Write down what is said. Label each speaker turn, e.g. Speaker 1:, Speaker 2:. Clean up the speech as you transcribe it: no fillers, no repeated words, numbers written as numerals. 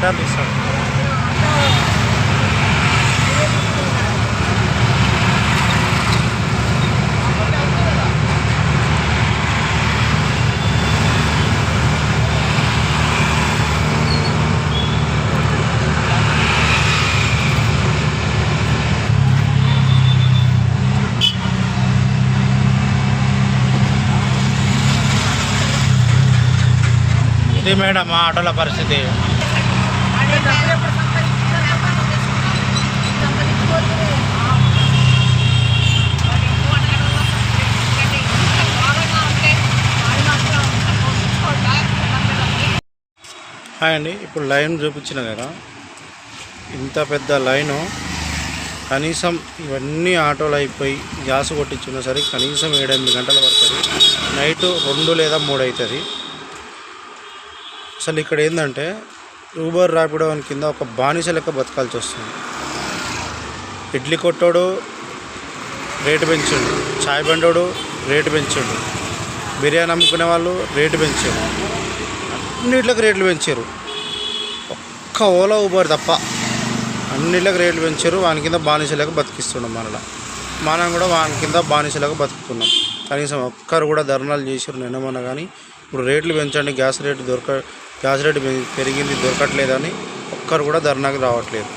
Speaker 1: లీటర్లు ఇస్తాడు. ఇది మేడం మా ఆటోల పరిస్థితి. హాయ్ అండి, ఇప్పుడు లైన్ చూపించిన కదా, ఇంత పెద్ద లైను. కనీసం ఇవన్నీ ఆటోలు అయిపోయి గ్యాస్ కొట్టించున్నా సరే కనీసం 7-8 గంటలు పడుతుంది. నైటు 2 లేదా 3 అవుతుంది. అసలు ఇక్కడ ఏంటంటే ఊబర్ ర్యాపిడో అని కింద ఒక బానిస లెక్క బతకాల్సి వస్తుంది. ఇడ్లీ కొట్టోడు రేటు పెంచాడు, చాయ్ బండోడు రేటు పెంచాడు, బిర్యానీ అమ్ముకునే వాళ్ళు రేటు పెంచారు, అన్నిట్లకు రేట్లు పెంచారు. ఒక్క ఓలా ఊబర్ తప్ప అన్నిట్లకు రేట్లు పెంచారు. వాని కింద బానిసలకు బతికిస్తున్నాం. మనం కూడా వాని కింద బానిసలకు బతుకుతున్నాం. కనీసం ఒక్కరు కూడా ధర్నాలు చేసారు నిన్నమన్నా. కానీ ఇప్పుడు రేట్లు పెంచండి, గ్యాస్ రేటు పెరిగింది దొరకట్లేదని ఒక్కరు కూడా ధర్నాకి రావట్లేదు.